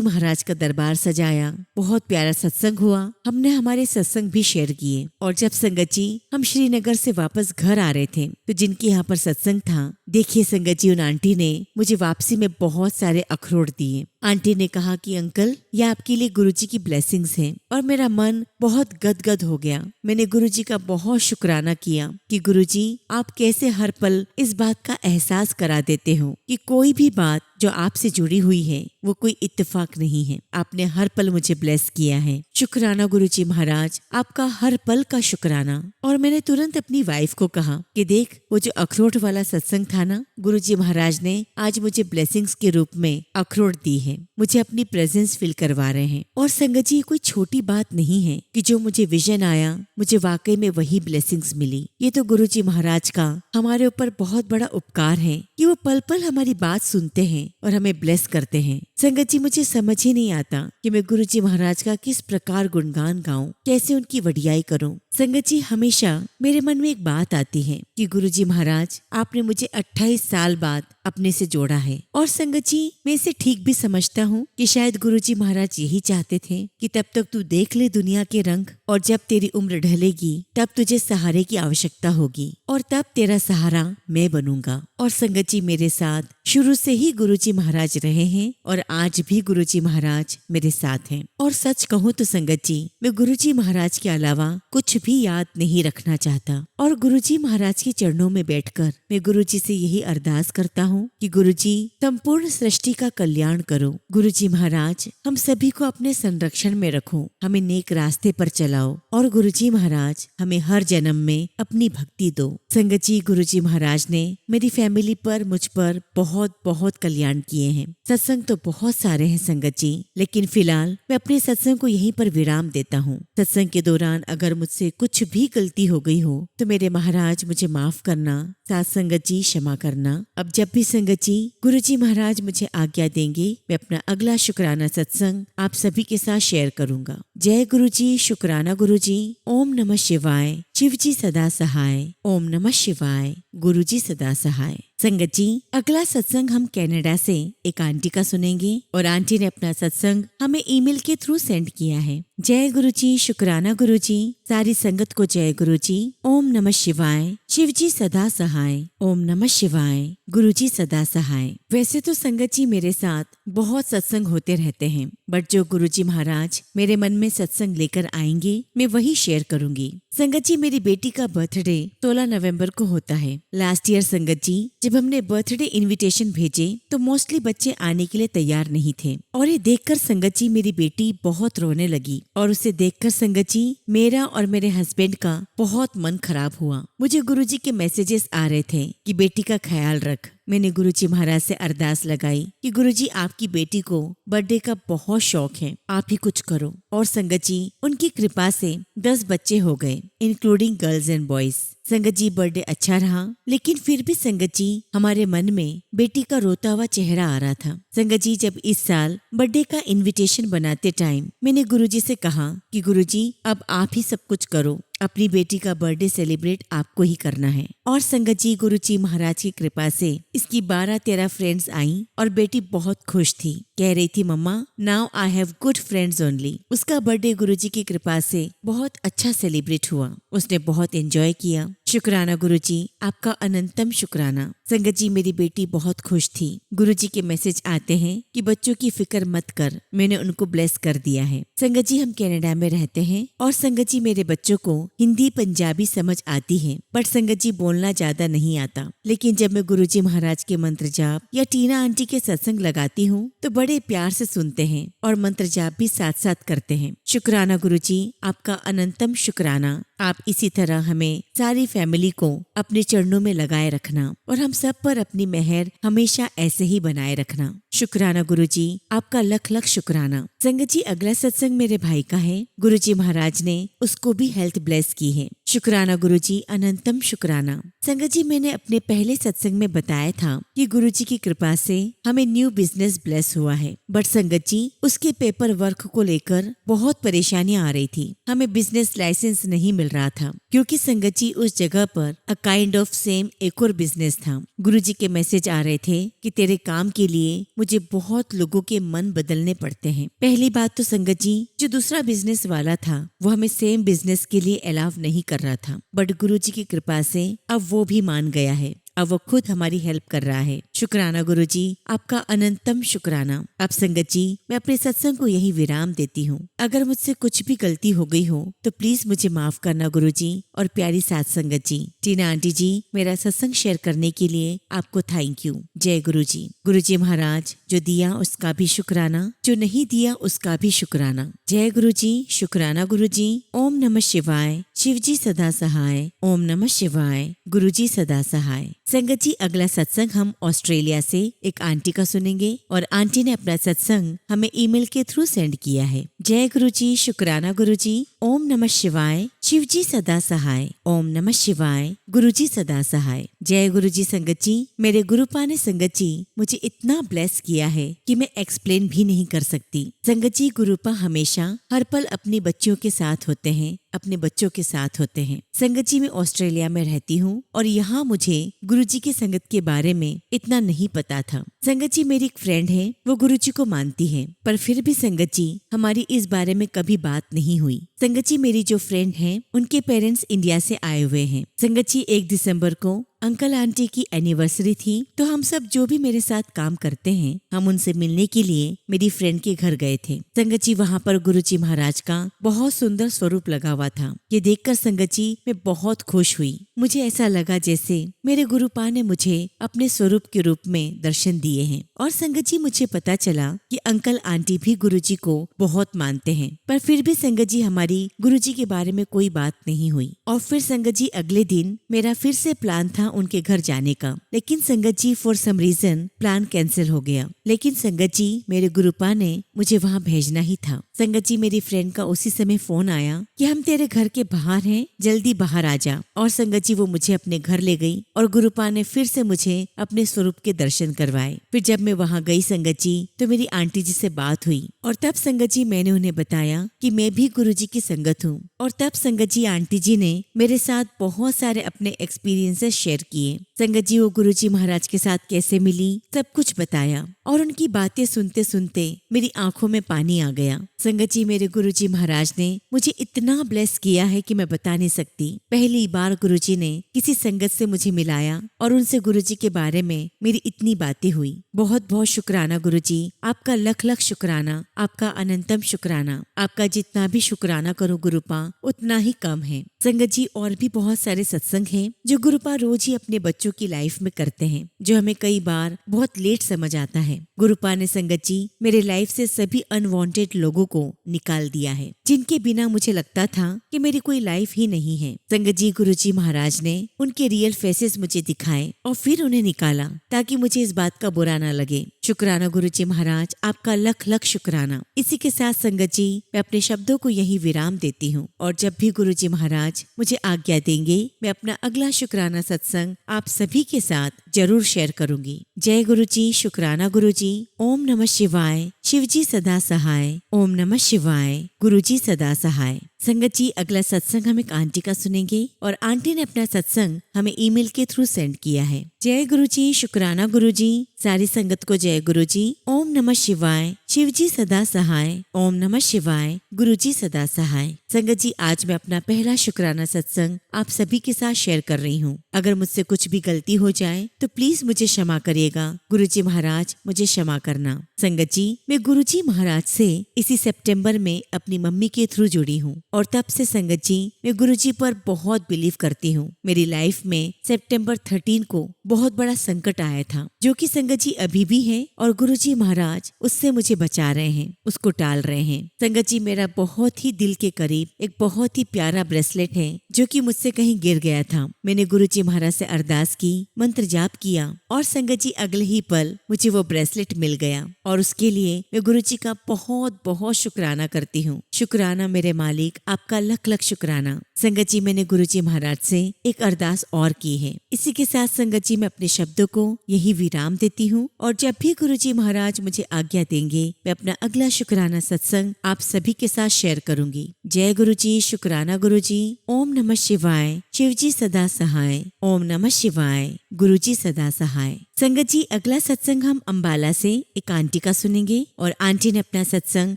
महाराज का दरबार सजाया। बहुत प्यारा सत्संग हुआ, हमने हमारे सत्संग भी शेयर किए। और जब संगत जी हम श्रीनगर से वापस घर आ रहे थे तो जिनके यहाँ पर सत्संग था, देखिए संगत जी उन आंटी ने मुझे वापसी में बहुत सारे अखरोट दिए। आंटी ने कहा कि अंकल, ये आपके लिए गुरुजी की ब्लेसिंग्स हैं। और मेरा मन बहुत गदगद हो गया। मैंने गुरुजी का बहुत शुक्राना किया कि गुरुजी आप कैसे हर पल इस बात का एहसास करा देते हो कि कोई भी बात जो आपसे जुड़ी हुई है वो कोई इत्तेफाक नहीं है। आपने हर पल मुझे ब्लेस किया है। शुक्राना गुरुजी महाराज, आपका हर पल का शुक्राना। और मैंने तुरंत अपनी वाइफ को कहा कि देख, वो जो अखरोट वाला सत्संग था ना, गुरुजी महाराज ने आज मुझे ब्लेसिंग्स के रूप में अखरोट दी है, मुझे अपनी प्रेजेंस फील करवा रहे हैं। और संगत जी कोई छोटी बात नहीं है कि जो मुझे विजन आया, मुझे वाकई में वही ब्लेसिंग्स मिली। ये तो गुरुजी महाराज का हमारे ऊपर बहुत बड़ा उपकार है कि वो पल पल हमारी बात सुनते हैं और हमें ब्लेस करते हैं। संगत जी मुझे समझ ही नहीं आता कि मैं गुरुजी महाराज का किस प्रकार गुणगान गाऊं, कैसे उनकी वडियाई करूं। संगत जी हमेशा मेरे मन में एक बात आती है कि गुरुजी महाराज आपने मुझे 28 साल बाद अपने से जोड़ा है। और संगत जी मैं इसे ठीक भी समझता हूँ कि शायद गुरुजी महाराज यही चाहते थे कि तब तक तू देख ले दुनिया के रंग, और जब तेरी उम्र ढलेगी तब तुझे सहारे की आवश्यकता होगी, और तब तेरा सहारा मैं बनूंगा। और संगत जी मेरे साथ शुरू से ही गुरुजी महाराज रहे हैं, और आज भी गुरुजी महाराज मेरे साथ हैं। और सच कहूँ तो संगत जी मैं गुरुजी महाराज के अलावा कुछ भी याद नहीं रखना चाहता। और गुरुजी महाराज के चरणों में बैठकर मैं गुरुजी से यही अरदास करता हूँ कि गुरुजी संपूर्ण सृष्टि का कल्याण करो। गुरुजी महाराज हम सभी को अपने संरक्षण में रखो, हमें नेक रास्ते पर चलाओ, और गुरुजी महाराज हमें हर जन्म में अपनी भक्ति दो। संगत जी गुरुजी महाराज ने मेरी फैमिली पर, मुझ पर बहुत बहुत कल्याण किए हैं। सत्संग तो बहुत सारे हैं संगत जी, लेकिन फिलहाल मैं अपने सत्संग को यहीं पर विराम देता हूँ। सत्संग के दौरान अगर मुझसे कुछ भी गलती हो गई हो तो मेरे महाराज मुझे माफ करना, साथ संगत जी क्षमा करना। अब जब भी संगत जी गुरुजी महाराज मुझे आज्ञा देंगे, मैं अपना अगला शुक्राना सत्संग आप सभी के साथ शेयर करूंगा। जय गुरुजी, शुक्राना गुरुजी। ओम नमः शिवाय, शिव जी सदा सहाय। ओम नमः शिवाय, गुरुजी सदा सहाय। संगत जी अगला सत्संग हम कनाडा से एक आंटी का सुनेंगे, और आंटी ने अपना सत्संग हमें ईमेल के थ्रू सेंड किया है। जय गुरुजी, शुक्राना गुरुजी। सारी संगत को जय गुरुजी। ओम नमः शिवाय, शिव जी सदा सहाय। ओम नमः शिवाय, गुरुजी सदा सहाय। वैसे तो संगत जी मेरे साथ बहुत सत्संग होते रहते हैं, बट जो गुरुजी महाराज मेरे मन में सत्संग लेकर आएंगे मैं वही शेयर करूंगी। संगत जी मेरी बेटी का बर्थडे 16 नवंबर को होता है। लास्ट ईयर संगत जी जब हमने बर्थडे इनविटेशन भेजे तो मोस्टली बच्चे आने के लिए तैयार नहीं थे, और ये देखकर संगत जी मेरी बेटी बहुत रोने लगी, और उसे देखकर संगत जी मेरा और मेरे हस्बैंड का बहुत मन खराब हुआ। मुझे गुरुजी के मैसेजेस आ रहे थे कि बेटी का ख्याल रख। मैंने गुरुजी महाराज से अरदास लगाई कि गुरुजी आपकी बेटी को बर्थडे का बहुत शौक है, आप ही कुछ करो। और संगत जी उनकी कृपा से 10 बच्चे हो गए, इंक्लूडिंग गर्ल्स एंड बॉयज। संगत जी बर्थडे अच्छा रहा, लेकिन फिर भी संगत जी हमारे मन में बेटी का रोता हुआ चेहरा आ रहा था। संगत जी जब इस साल बर्थडे का इनविटेशन बनाते टाइम मैंने गुरुजी से कहा कि गुरुजी अब आप ही सब कुछ करो, अपनी बेटी का बर्थडे सेलिब्रेट आपको ही करना है। और संगत जी गुरुजी महाराज की कृपा से इसकी 12-13 फ्रेंड्स आई, और बेटी बहुत खुश थी, कह रही थी mama now I have good friends only. उसका बर्थडे गुरुजी की कृपा से बहुत अच्छा सेलिब्रेट हुआ, उसने बहुत एंजॉय किया। शुक्राना गुरुजी, आपका अनंतम शुक्राना। संगत जी, मेरी बेटी बहुत खुश थी। गुरुजी के मैसेज आते हैं कि बच्चों की फिक्र मत कर, मैंने उनको ब्लेस कर दिया है। संगत जी, हम कनाडा में रहते हैं और संगत जी मेरे बच्चों को हिंदी पंजाबी समझ आती है, बट संगत जी बोलना ज्यादा नहीं आता। लेकिन जब मैं गुरुजी महाराज के मंत्र जाप या टीना आंटी के सत्संग लगाती हूँ तो बड़े प्यार से सुनते हैं और मंत्र जाप भी साथ साथ करते हैं। शुक्राना गुरुजी, आपका अनंतम शुक्राना। आप इसी तरह हमें सारी फैमिली को अपने चरणों में लगाए रखना और हम सब पर अपनी मेहर हमेशा ऐसे ही बनाए रखना। शुक्राना गुरुजी, आपका लख लख शुक्राना। संगत जी, अगला सत्संग मेरे भाई का है। गुरुजी महाराज ने उसको भी हेल्थ ब्लेस की है। शुक्राना गुरुजी, अनंतम शुक्राना। संगत जी, मैंने अपने पहले सत्संग में बताया था कि गुरुजी की कृपा से हमें न्यू बिजनेस ब्लेस हुआ है, बट संगत जी उसके पेपर वर्क को लेकर बहुत परेशानियां आ रही थी। हमें बिजनेस लाइसेंस नहीं मिल रहा था क्योंकि संगत जी उस जगह पर अ काइंड ऑफ सेम एक और बिजनेस था। गुरुजी के मैसेज आ रहे थे कि तेरे काम के लिए मुझे बहुत लोगों के मन बदलने पड़ते हैं। पहली बात तो संगत जी, जो दूसरा बिजनेस वाला था वो हमें सेम बिजनेस के लिए अलाउ नहीं कर रहा था, बट गुरुजी की कृपा से अब वो भी मान गया है। अब वो खुद हमारी हेल्प कर रहा है। शुक्राना गुरुजी, आपका अनंतम शुक्राना। अब संगत जी, मैं अपने सत्संग को यही विराम देती हूँ। अगर मुझसे कुछ भी गलती हो गई हो तो प्लीज मुझे माफ करना गुरुजी और प्यारी साथ संगत जी। टीना आंटी जी, मेरा सत्संग शेयर करने के लिए आपको थैंक यू। जय गुरुजी। गुरुजी महाराज, जो दिया उसका भी शुक्राना, जो नहीं दिया उसका भी शुक्राना। जय गुरुजी। शुक्राना गुरुजी। ओम नमः शिवाय। शिवजी सदा सहाय। ओम नमः शिवाय। गुरुजी सदा सहाय। संगत जी, अगला सत्संग हम ऑस्ट्रेलिया से एक आंटी का सुनेंगे और आंटी ने अपना सत्संग हमें ईमेल के थ्रू सेंड किया है। जय गुरुजी। शुक्राना गुरुजी। ओम नमः शिवाय। शिवजी सदा सहाय। ओम नमः शिवाय। गुरुजी सदा सहाय। जय गुरुजी। संगत जी, मेरे गुरुपा ने संगत जी मुझे इतना ब्लेस किया है कि मैं एक्सप्लेन भी नहीं कर सकती। संगत जी, गुरुपा हमेशा हर पल अपनी बच्चियों के साथ होते हैं, अपने बच्चों के साथ होते हैं। संगत जी, मैं ऑस्ट्रेलिया में रहती हूँ और यहाँ मुझे गुरुजी की संगत के बारे में इतना नहीं पता था। संगत जी, मेरी एक फ्रेंड है, वो गुरुजी को मानती है, पर फिर भी संगत जी हमारी इस बारे में कभी बात नहीं हुई। संगत जी, मेरी जो फ्रेंड है उनके पेरेंट्स इंडिया से आए हुए हैं। संगत जी, 1 दिसंबर को अंकल आंटी की एनिवर्सरी थी, तो हम सब जो भी मेरे साथ काम करते हैं हम उनसे मिलने के लिए मेरी फ्रेंड के घर गए थे। संगत जी, वहाँ पर गुरुजी महाराज का बहुत सुंदर स्वरूप लगा हुआ था। ये देखकर संगत जी मैं बहुत खुश हुई। मुझे ऐसा लगा जैसे मेरे गुरुपा ने मुझे अपने स्वरूप के रूप में दर्शन दिए हैं। और संगत जी, मुझे पता चला कि अंकल आंटी भी गुरुजी को बहुत मानते हैं, पर फिर भी संगत जी हमारी गुरुजी के बारे में कोई बात नहीं हुई। और फिर संगत जी अगले दिन मेरा फिर से प्लान था उनके घर जाने का, लेकिन संगत जी for some reason plan cancel हो गया। लेकिन संगत जी मेरे गुरुपा ने मुझे वहाँ भेजना ही था। संगत जी, मेरी फ्रेंड का उसी समय फोन आया कि हम तेरे घर के बाहर हैं, जल्दी बाहर आ जा। और संगत जी वो मुझे अपने घर ले गई और गुरुपा ने फिर से मुझे अपने स्वरूप के दर्शन करवाए। फिर जब मैं वहाँ गई संगत जी, तो मेरी आंटी जी से बात हुई और तब संगत जी मैंने उन्हें बताया कि मैं भी गुरुजी की संगत हूँ। और तब संगत जी आंटी जी ने मेरे साथ बहुत सारे अपने एक्सपीरियंसेस शेयर किए। संगत जी वो गुरुजी महाराज के साथ कैसे मिली सब कुछ बताया और उनकी बातें सुनते सुनते मेरी आंखों में पानी आ गया। संगत जी, मेरे गुरुजी महाराज ने मुझे इतना ब्लेस किया है कि मैं बता नहीं सकती। पहली बार गुरुजी ने किसी संगत से मुझे मिलाया और उनसे गुरुजी के बारे में मेरी इतनी बातें हुई। बहुत बहुत शुक्राना गुरुजी, आपका लख लख शुक्राना, आपका अनंतम शुक्राना। आपका जितना भी शुक्राना करो गुरुपा उतना ही कम है। संगत जी, और भी बहुत सारे सत्संग हैं जो गुरुपा रोज ही अपने बच्चों की लाइफ में करते हैं, जो हमें कई बार बहुत लेट समझ आता है। गुरुपा ने संगत जी मेरे लाइफ से सभी अनवांटेड लोगों को निकाल दिया है, जिनके बिना मुझे लगता था कि मेरी कोई लाइफ ही नहीं है। संगत जी, गुरुजी महाराज ने उनके रियल फेसेस मुझे दिखाए और फिर उन्हें निकाला ताकि मुझे इस बात का बुरा ना लगे। शुक्राना गुरुजी महाराज, आपका लख लख शुक्राना। इसी के साथ संगत जी मैं अपने शब्दों को यही विराम देती हूँ और जब भी गुरुजी महाराज मुझे आज्ञा देंगे मैं अपना अगला शुक्राना सत्संग आप सभी के साथ जरूर शेयर करूंगी। जय गुरुजी। शुक्राना गुरुजी। ओम नमः शिवाय। शिवजी सदा सहाय। ओम नमः शिवाय। गुरुजी सदा सहाय। संगत जी, अगला सत्संग हम एक आंटी का सुनेंगे और आंटी ने अपना सत्संग हमें ईमेल के थ्रू सेंड किया है। जय गुरुजी, शुक्राना गुरुजी, सारी संगत को जय गुरुजी। ओम नमः शिवाय, शिवजी सदा सहाय। ओम नमः शिवाय, गुरुजी सदा सहाय। संगत जी, आज मैं अपना पहला शुक्राना सत्संग आप सभी के साथ शेयर कर रही हूँ। अगर मुझसे कुछ भी गलती हो जाए तो प्लीज मुझे क्षमा करिएगा। गुरुजी महाराज मुझे क्षमा करना। संगत जी, मैं गुरुजी महाराज से इसी सितंबर में अपनी मम्मी के थ्रू जुड़ी हूँ और तब से संगत जी मैं गुरुजी पर बहुत बिलीव करती हूँ। मेरी लाइफ में सितंबर 13 को बहुत बड़ा संकट आया था, जो कि संगत जी अभी भी है और गुरुजी महाराज उससे मुझे बचा रहे हैं, उसको टाल रहे हैं। संगत जी, मेरा बहुत ही दिल के करीब एक बहुत ही प्यारा ब्रेसलेट है जो कि मुझसे कहीं गिर गया था। मैंने गुरुजी महाराज से अरदास की, मंत्र जाप किया और संगत जी अगले ही पल मुझे वो ब्रेसलेट मिल गया और उसके लिए मैं गुरुजी का बहुत बहुत शुक्राना करती हूँ। शुक्राना मेरे मालिक, आपका लख लख शुक्राना। संगत जी, मैंने गुरुजी महाराज से एक अरदास और की है। इसी के साथ संगत जी मैं अपने शब्दों को यही विराम देती हूँ और जब भी गुरुजी महाराज मुझे आज्ञा देंगे मैं अपना अगला शुक्राना सत्संग आप सभी के साथ शेयर करूंगी। जय गुरुजी, शुक्राना गुरुजी। ओम नमः शिवाय, शिवजी सदा सहाय। ओम नमः शिवाय, गुरुजी सदा सहाय। संगत जी, अगला सत्संग हम अंबाला से एक आंटी का सुनेंगे और आंटी ने अपना सत्संग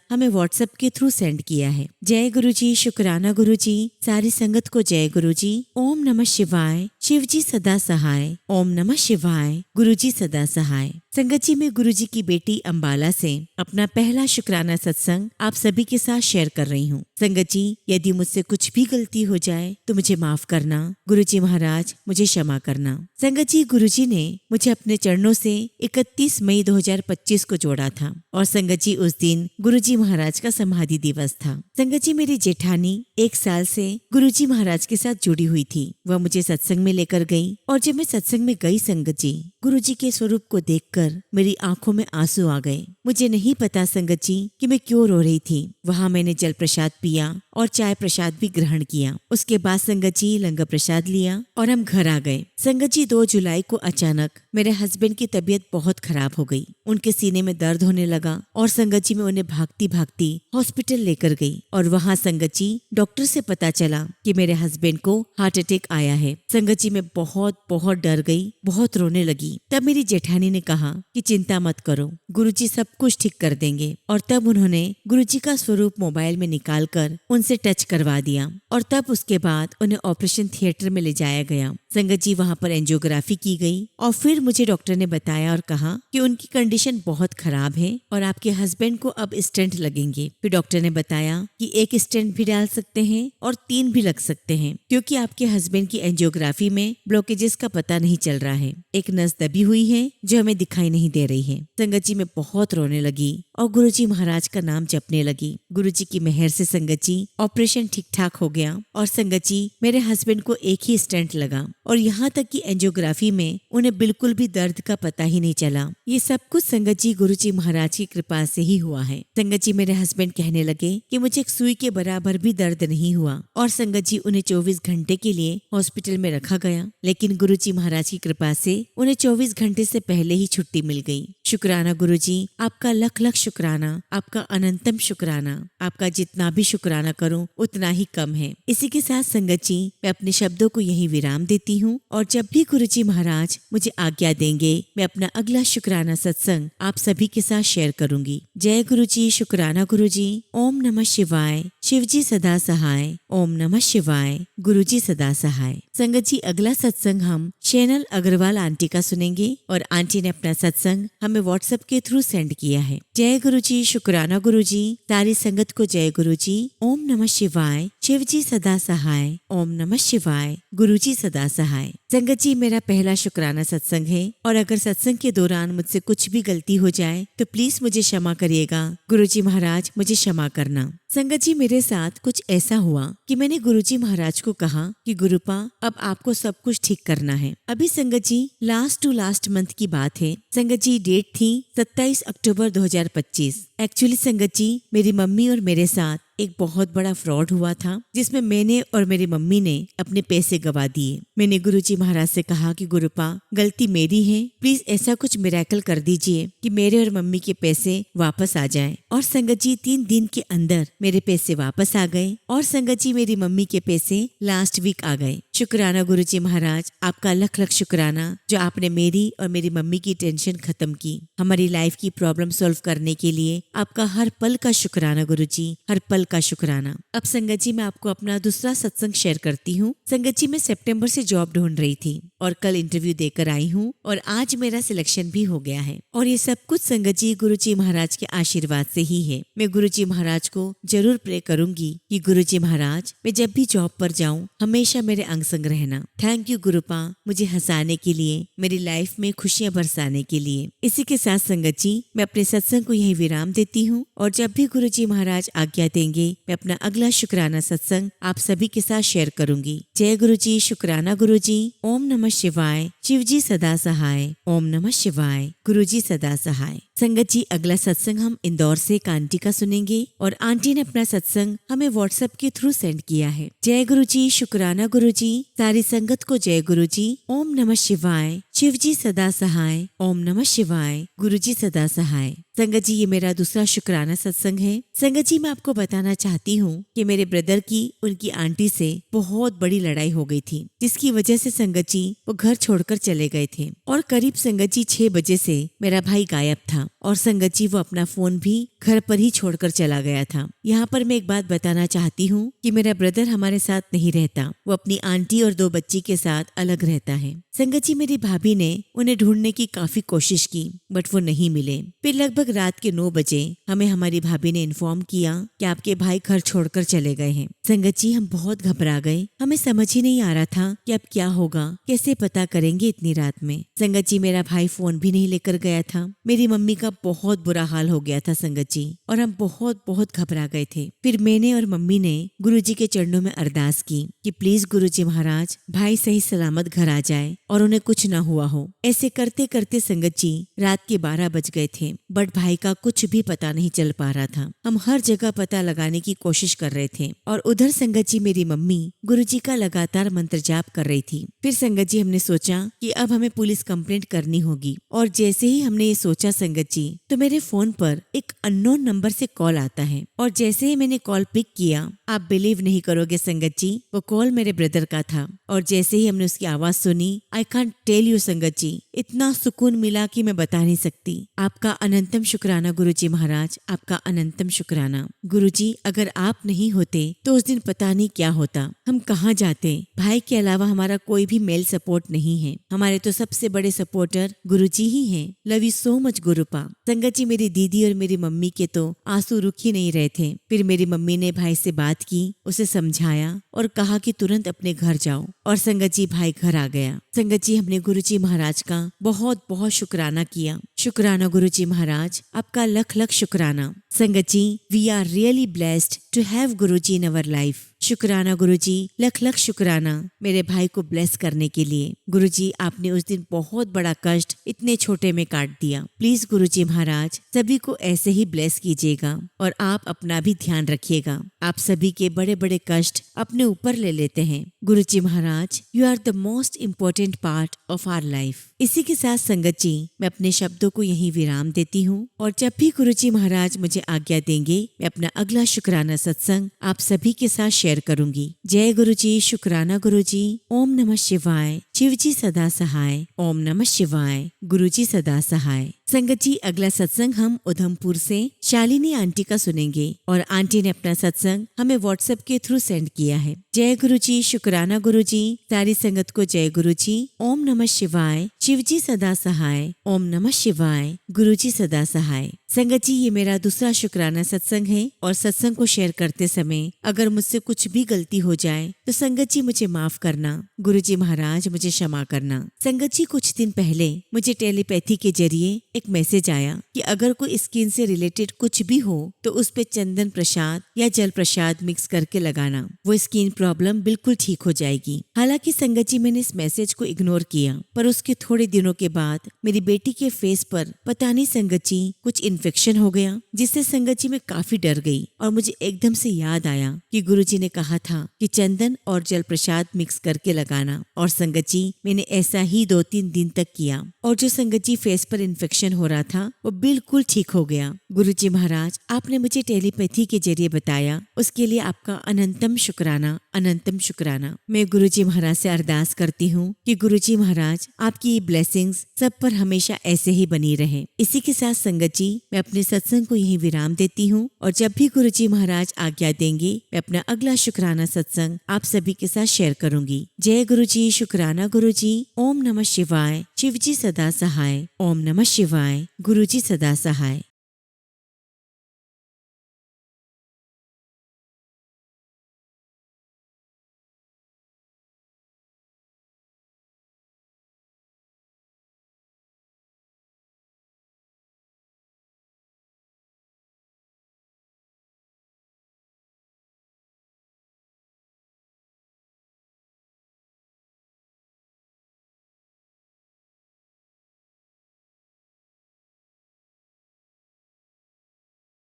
हमें व्हाट्सएप के थ्रू सेंड किया है। जय गुरुजी, शुक्राना गुरुजी, सारी संगत को जय गुरुजी। ओम नमः शिवाय, शिवजी सदा सहाय। ओम नमः शिवाय, गुरुजी सदा सहाय। संगत जी, मैं गुरुजी की बेटी अंबाला से अपना पहला शुक्राना सत्संग आप सभी के साथ शेयर कर रही हूँ। संगत जी, यदि मुझसे कुछ भी गलती हो जाए तो मुझे माफ करना। गुरुजी महाराज मुझे क्षमा करना। संगत जी, गुरुजी ने मुझे अपने चरणों से 31 मई 2025 को जोड़ा था और संगत जी उस दिन गुरुजी महाराज का समाधि दिवस था। संगत जी, मेरी जेठानी 1 साल से गुरुजी महाराज के साथ जुड़ी हुई थी। वह मुझे सत्संग में लेकर गई और जब मैं सत्संग में गई संगत जी, गुरुजी के स्वरूप को देखकर मेरी आंखों में आंसू आ गए। मुझे नहीं पता संगत जी कि मैं क्यों रो रही थी। वहाँ मैंने जल प्रसाद पिया और चाय प्रसाद भी ग्रहण किया। उसके बाद संगत जी लंगर प्रसाद लिया और हम घर आ गए। संगत जी, 2 जुलाई को अचानक मेरे हस्बैंड की तबीयत बहुत खराब हो गई। उनके सीने में दर्द होने लगा और संगत जी मैं उन्हें भागती भागती हॉस्पिटल लेकर गई और वहाँ संगत जी डॉक्टर से पता चला कि मेरे हस्बैंड को हार्ट अटैक आया है। संगत जी मैं बहुत बहुत डर गई, बहुत रोने लगी। तब मेरी जेठानी ने कहा कि चिंता मत करो, गुरुजी सब कुछ ठीक कर देंगे। और तब उन्होंने गुरुजी का स्वरूप मोबाइल में निकाल कर उनसे टच करवा दिया और तब उसके बाद उन्हें ऑपरेशन थिएटर में ले जाया गया। संगत जी वहाँ पर एंजियोग्राफी की गई और फिर मुझे डॉक्टर ने बताया और कहा कि उनकी कंडीशन बहुत खराब है और आपके हस्बैंड को अब स्टेंट लगेंगे। फिर डॉक्टर ने बताया कि 1 स्टेंट भी डाल सकते हैं और 3 भी लग सकते हैं, क्योंकि आपके हस्बैंड की एंजियोग्राफी में ब्लॉकेजेस का पता नहीं चल रहा है। एक नस दबी हुई है जो हमें दिखाई नहीं दे रही है। संगत जी मैं बहुत रोने लगी और गुरुजी महाराज का नाम जपने लगी। गुरुजी की मेहर से संगत जी ऑपरेशन ठीक ठाक हो गया और संगत जी मेरे हस्बैंड को 1 ही स्टेंट लगा और यहाँ तक कि एंजियोग्राफी में उन्हें बिल्कुल भी दर्द का पता ही नहीं चला। ये सब कुछ संगत जी गुरुजी महाराज की कृपा से ही हुआ है। संगत जी मेरे हस्बैंड कहने लगे कि मुझे एक सुई के बराबर भी दर्द नहीं हुआ और संगत जी उन्हें 24 घंटे के लिए हॉस्पिटल में रखा गया, लेकिन गुरुजी महाराज की कृपा से उन्हें 24 घंटे से पहले ही छुट्टी मिल गई। शुक्राना गुरुजी, आपका लख लख शुक्राना, आपका अनंतम शुक्राना। आपका जितना भी शुक्राना करूं उतना ही कम है। इसी के साथ संगत जी मैं अपने शब्दों को यही विराम देती हूँ और जब भी गुरुजी महाराज मुझे आज्ञा देंगे मैं अपना अगला शुक्राना सत्संग आप सभी के साथ शेयर करूंगी। जय गुरुजी, शुक्राना गुरुजी। ओम नमः शिवाय, शिवजी सदा सहाय। ओम नमः शिवाय, गुरुजी सदा सहाय। संगत जी अगला सत्संग हम शैनल अग्रवाल आंटी का सुनेंगे और आंटी ने अपना सत्संग हमें व्हाट्सएप के थ्रू सेंड किया है। जय गुरुजी, शुक्राना गुरुजी, सारी संगत को जय गुरुजी। ओम नमः शिवाय, शिवजी सदा सहाय। ओम नमः शिवाय, गुरुजी सदा सहाय। संगत जी मेरा पहला शुक्राना सत्संग है और अगर सत्संग के दौरान मुझसे कुछ भी गलती हो जाए तो प्लीज मुझे क्षमा करिएगा। गुरुजी महाराज मुझे क्षमा करना। संगत जी मेरे साथ कुछ ऐसा हुआ कि मैंने गुरुजी महाराज को कहा कि गुरुपा अब आपको सब कुछ ठीक करना है। अभी संगत जी लास्ट मंथ की बात है। संगत जी डेट थी 27 अक्टूबर 2025। एक्चुअली संगत जी मेरी मम्मी और मेरे साथ एक बहुत बड़ा फ्रॉड हुआ था जिसमें मैंने और मेरी मम्मी ने अपने पैसे गवा दिए। मैंने गुरुजी महाराज से कहा कि गुरुपा, गलती मेरी है, प्लीज ऐसा कुछ मिरेकल कर दीजिए कि मेरे और मम्मी के पैसे वापस आ जाएं। और संगत जी 3 दिन के अंदर मेरे पैसे वापस आ गए और संगत जी मेरी मम्मी के पैसे लास्ट वीक आ गए। शुक्राना गुरुजी महाराज, आपका लख लख शुक्राना जो आपने मेरी और मेरी मम्मी की टेंशन खत्म की। हमारी लाइफ की प्रॉब्लम सॉल्व करने के लिए आपका हर पल का शुक्राना गुरुजी, हर पल का शुक्राना। अब संगत जी मैं आपको अपना दूसरा सत्संग शेयर करती हूँ। संगत जी मैं सितंबर से जॉब ढूंढ रही थी और कल इंटरव्यू देकर आई हूँ और आज मेरा सिलेक्शन भी हो गया है। और ये सब कुछ संगत जी गुरुजी महाराज के आशीर्वाद से ही है। मैं गुरुजी महाराज को जरूर प्रे करूंगी कि गुरुजी महाराज, मैं जब भी जॉब पर जाऊं हमेशा मेरे अंग संग रहना। थैंक यू गुरुपा, मुझे हंसाने के लिए, मेरी लाइफ में खुशियां बरसाने के लिए। इसी के साथ संगत जी मैं अपने सत्संग को यही विराम देती हूँ और जब भी गुरुजी महाराज आज्ञा देंगे मैं अपना अगला शुक्राना सत्संग आप सभी के साथ शेयर करूंगी। जय गुरुजी, शुक्राना गुरुजी। ओम नमः शिवाय। शिव जी सदा सहाय। ओम नमः शिवाय। गुरुजी सदा सहाय। संगत जी अगला सत्संग हम इंदौर से एक आंटी का सुनेंगे और आंटी ने अपना सत्संग हमें व्हाट्सएप के थ्रू सेंड किया है। जय गुरुजी, शुक्राना गुरुजी। सारी संगत को जय गुरुजी। ओम नमः शिवाय। शिव जी सदा सहाय। ओम नमः शिवाय। गुरुजी सदा सहाय। संगत जी ये मेरा दूसरा शुक्राना सत्संग है। संगत जी मैं आपको बताना चाहती हूँ कि मेरे ब्रदर की उनकी आंटी से बहुत बड़ी लड़ाई हो गई थी, जिसकी वजह से संगत जी वो घर छोड़कर चले गए थे और करीब संगत जी 6 बजे से मेरा भाई गायब था और संगत जी वो अपना फोन भी घर पर ही छोड़कर चला गया था। यहाँ पर मैं एक बात बताना चाहती हूँ कि मेरा ब्रदर हमारे साथ नहीं रहता, वो अपनी आंटी और 2 बच्ची के साथ अलग रहता है। संगत जी मेरी भाभी ने उन्हें ढूंढने की काफी कोशिश की बट वो नहीं मिले। फिर लगभग रात के 9 बजे हमें हमारी भाभी ने इन्फॉर्म किया कि आपके भाई घर छोड़कर चले गए हैं। संगत जी हम बहुत घबरा गए, हमें समझ ही नहीं आ रहा था कि अब क्या होगा, कैसे पता करेंगे इतनी रात में। संगत जी मेरा भाई फोन भी नहीं लेकर गया था। मेरी मम्मी का बहुत बुरा हाल हो गया था संगत जी और हम बहुत बहुत घबरा गए थे। फिर मैंने और मम्मी ने गुरुजी के चरणों में अरदास की कि प्लीज गुरुजी महाराज भाई सही सलामत घर आ जाए और उन्हें कुछ न हुआ हो। ऐसे करते करते संगत जी रात के 12 बज गए थे बट भाई का कुछ भी पता नहीं चल पा रहा था। हम हर जगह पता लगाने की कोशिश कर रहे थे और उधर संगत जी मेरी मम्मी गुरुजी का लगातार मंत्र जाप कर रही थी। फिर संगत जी हमने सोचा कि अब हमें पुलिस कंप्लेंट करनी होगी और जैसे ही हमने ये सोचा संगत जी तो मेरे फोन पर एक अननोन नंबर से कॉल आता है और जैसे ही मैंने कॉल पिक किया, आप बिलीव नहीं करोगे संगत जी वो कॉल मेरे ब्रदर का था और जैसे ही हमने उसकी आवाज सुनी, आई कांट टेल यू संगत जी, इतना सुकून मिला कि मैं बता नहीं सकती। आपका अनंतम शुक्राना गुरुजी महाराज, आपका अनंतम शुक्राना। गुरुजी अगर आप नहीं होते तो उस दिन पता नहीं क्या होता, हम कहाँ जाते। भाई के अलावा हमारा कोई भी मेल सपोर्ट नहीं है, हमारे तो सबसे बड़े सपोर्टर गुरुजी ही हैं। Love you so much गुरुपा। संगत जी मेरी दीदी और मेरी मम्मी के तो आंसू रुक ही नहीं रहे थे। फिर मेरी मम्मी ने भाई से बात की, उसे समझाया और कहा कि तुरंत अपने घर जाओ और संगत जी भाई घर आ गया। संगत जी हमने गुरुजी महाराज का बहुत बहुत शुक्राना किया। शुक्राना गुरुजी महाराज, आपका लख लख शुक्राना। संगत जी we are really blessed to have Guruji in our life. शुक्राना गुरुजी, लख लख शुक्राना मेरे भाई को ब्लेस करने के लिए। गुरुजी आपने उस दिन बहुत बड़ा कष्ट इतने छोटे में काट दिया। प्लीज गुरुजी महाराज सभी को ऐसे ही ब्लेस कीजिएगा और आप अपना भी ध्यान रखिएगा। आप सभी के बड़े बड़े कष्ट अपने ऊपर ले लेते हैं। Guruji Maharaj you are the most important part of our life. इसी के साथ संगत जी मैं अपने शब्दों को यहीं विराम देती हूँ और जब भी गुरुजी महाराज मुझे आज्ञा देंगे मैं अपना अगला शुक्राना सत्संग आप सभी के साथ शेयर करूंगी। जय गुरुजी, शुक्राना गुरुजी। ओम नमः शिवाय। शिव जी सदा सहाय। ओम नमः शिवाय। गुरुजी सदा सहाय। संगत जी अगला सत्संग हम उधमपुर से शालिनी आंटी का सुनेंगे और आंटी ने अपना सत्संग हमें व्हाट्सएप के थ्रू सेंड किया है। जय गुरुजी, शुक्राना गुरुजी। सारी संगत को जय गुरुजी। ओम नमः शिवाय। शिव जी सदा सहाय। ओम नमः शिवाय। गुरुजी सदा सहाय। संगत जी ये मेरा दूसरा शुक्राना सत्संग है और सत्संग को शेयर करते समय अगर मुझसे कुछ भी गलती हो जाए तो संगत जी मुझे माफ करना। गुरुजी महाराज मुझे क्षमा करना। संगत जी, कुछ दिन पहले मुझे टेलीपैथी के जरिए एक मैसेज आया कि अगर कोई स्किन से रिलेटेड कुछ भी हो तो उस पे चंदन प्रसाद या जल प्रसाद मिक्स करके लगाना, वो स्किन प्रॉब्लम बिल्कुल ठीक हो जाएगी। हालांकि संगत जी, मैंने इस मैसेज को इग्नोर किया, पर उसके थोड़े दिनों के बाद मेरी बेटी के फेस पर पता नहीं संगत जी कुछ इन्फेक्शन हो गया, जिससे संगत जी मैं काफी डर गई और मुझे एकदम से याद आया कि गुरुजी ने कहा था कि चंदन और जल प्रसाद मिक्स करके लगाना। और संगत जी, मैंने ऐसा ही 2-3 दिन तक किया और जो संगत जी फेस पर इन्फेक्शन हो रहा था वो बिल्कुल ठीक हो गया। गुरुजी महाराज, आपने मुझे टेलीपैथी के जरिए बताया, उसके लिए आपका अनंतम शुक्राना, अनंतम शुक्राना। मैं गुरुजी महाराज से अरदास करती हूँ कि गुरुजी महाराज आपकी ये ब्लेसिंग्स सब पर हमेशा ऐसे ही बनी रहे। इसी के साथ संगत जी, मैं अपने सत्संग को यहीं विराम देती हूँ और जब भी गुरुजी महाराज आज्ञा देंगे मैं अपना अगला शुक्राना सत्संग आप सभी के साथ शेयर करूंगी। जय गुरुजी, शुक्राना गुरुजी। ओम नमः शिवाय। शिवजी सदा सहाय। ओम नमः शिवाय। गुरुजी सदा सहाय।